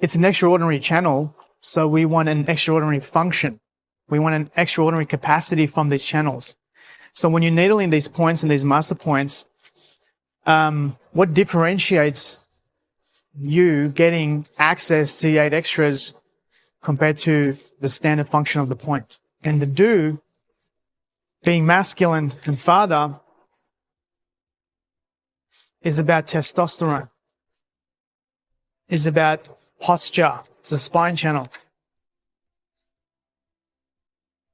it's an extraordinary channel, so we want an extraordinary function. We want an extraordinary capacity from these channels. So when you're needling these points and these master points, what differentiates you getting access to the 8 extras compared to the standard function of the point? And the do, being masculine and father, is about testosterone, is about posture. It's a spine channel.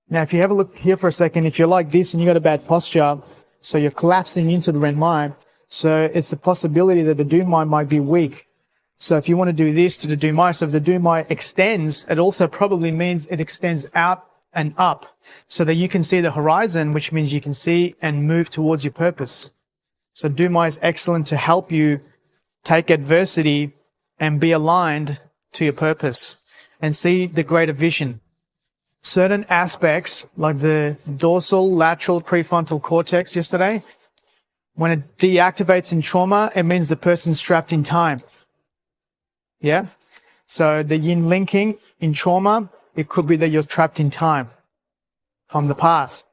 Now, if you have a look here for a second, if you're like this and you got a bad posture, so you're collapsing into the ren mai, so it's a possibility that the do mai might be weak. So if you want to do this to the do mai, so if the do mai extends, it also probably means it extends out and up so that you can see the horizon, which means you can see and move towards your purpose. So do mai is excellent to help you take adversity and be aligned to your purpose and see the greater vision. Certain aspects, like the dorsal, lateral, prefrontal cortex yesterday, when it deactivates in trauma, it means the person's trapped in time. Yeah? So the yin linking in trauma, it could be that you're trapped in time from the past.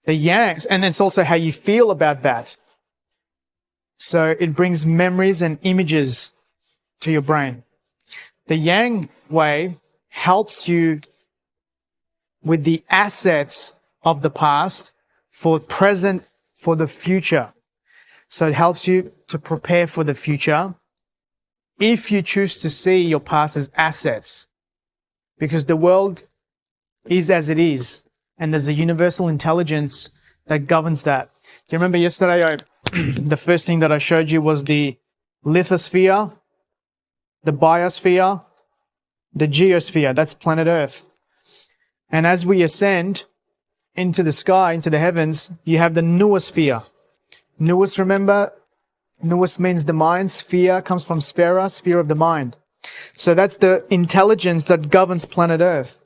The yangs, and it's also how you feel about that. So it brings memories and images to your brain. The yang way helps you with the assets of the past for present, for the future. So it helps you to prepare for the future if you choose to see your past as assets. Because the world is as it is, and there's a universal intelligence that governs that. Do you remember yesterday the first thing that I showed you was the lithosphere, the biosphere, the geosphere, that's planet Earth. And as we ascend into the sky, into the heavens, you have the noosphere. Nous, remember, nous means the mind. Sphere comes from sphera, sphere of the mind. So that's the intelligence that governs planet Earth,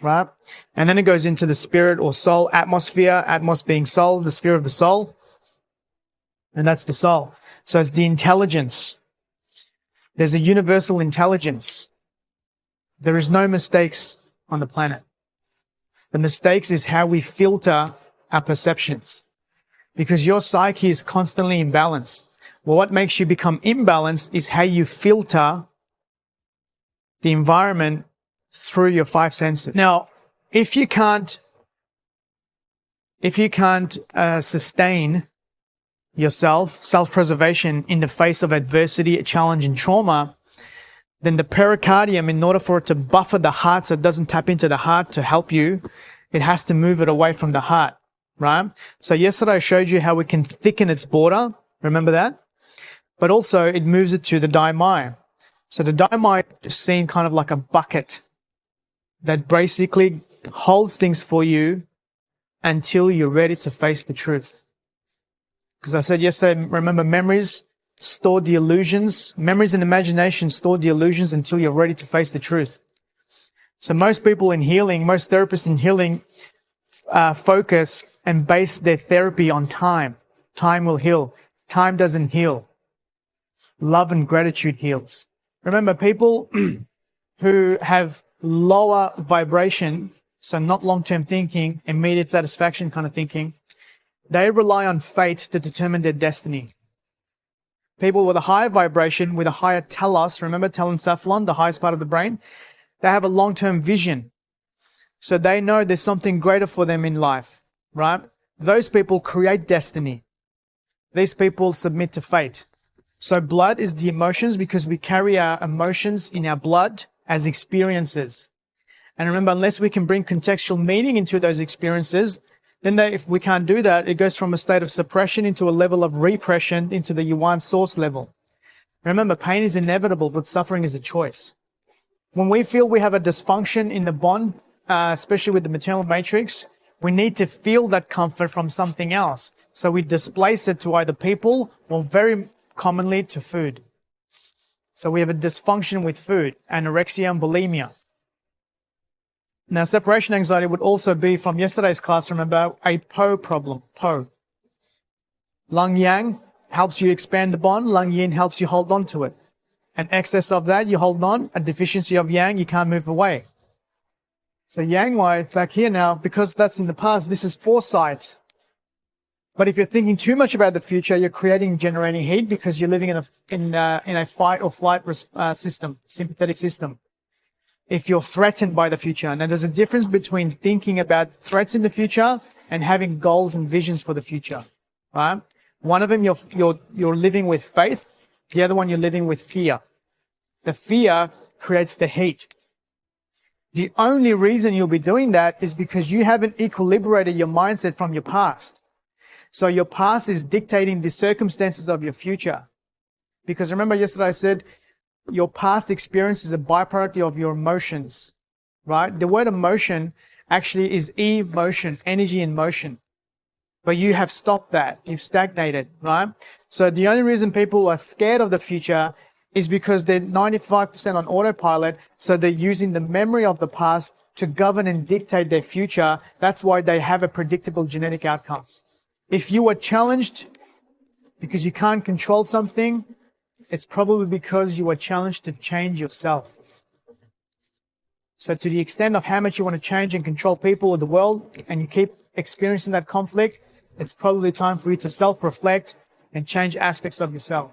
right? And then it goes into the spirit or soul atmosphere, atmos being soul, the sphere of the soul. And that's the soul. So it's the intelligence. There's a universal intelligence. There is no mistakes on the planet. The mistakes is how we filter our perceptions. Because your psyche is constantly imbalanced. Well, what makes you become imbalanced is how you filter the environment through your 5 senses. Now, if you can't sustain yourself, self-preservation in the face of adversity, a challenge, and trauma, then the pericardium, in order for it to buffer the heart so it doesn't tap into the heart to help you, it has to move it away from the heart, right? So yesterday I showed you how we can thicken its border. Remember that? But also it moves it to the dai mai. So the dai mai is seen kind of like a bucket that basically holds things for you until you're ready to face the truth. Because I said yesterday, remember, memories store the illusions. Memories and imagination store the illusions until you're ready to face the truth. So most people in healing, most therapists in healing focus and base their therapy on time. Time will heal. Time doesn't heal. Love and gratitude heals. Remember, people who have lower vibration, so not long-term thinking, immediate satisfaction kind of thinking, they rely on fate to determine their destiny. People with a higher vibration, with a higher telos, remember telencephalon, the highest part of the brain, they have a long-term vision. So they know there's something greater for them in life, right? Those people create destiny. These people submit to fate. So blood is the emotions because we carry our emotions in our blood as experiences. And remember, unless we can bring contextual meaning into those experiences, then if we can't do that, it goes from a state of suppression into a level of repression into the yuan source level. Remember, pain is inevitable, but suffering is a choice. When we feel we have a dysfunction in the bond, especially with the maternal matrix, we need to feel that comfort from something else. So we displace it to either people or very commonly to food. So we have a dysfunction with food, anorexia and bulimia. Now, separation anxiety would also be, from yesterday's class, remember, a Po problem. Po. Lung Yang helps you expand the bond. Lung Yin helps you hold on to it. An excess of that, you hold on. A deficiency of yang, you can't move away. So yang wise, back here now, because that's in the past, this is foresight. But if you're thinking too much about the future, you're generating heat because you're living in a fight or flight system, sympathetic system. If you're threatened by the future, now there's a difference between thinking about threats in the future and having goals and visions for the future, right? One of them you're living with faith. The other one you're living with fear. The fear creates the heat. The only reason you'll be doing that is because you haven't equilibrated your mindset from your past. So your past is dictating the circumstances of your future. Because remember yesterday I said your past experience is a byproduct of your emotions, right? The word emotion actually is emotion, energy in motion. But you have stopped that. You've stagnated, right? So the only reason people are scared of the future is because they're 95% on autopilot. So they're using the memory of the past to govern and dictate their future. That's why they have a predictable genetic outcome. If you are challenged because you can't control something, it's probably because you are challenged to change yourself. So to the extent of how much you want to change and control people or the world, and you keep experiencing that conflict, it's probably time for you to self-reflect and change aspects of yourself.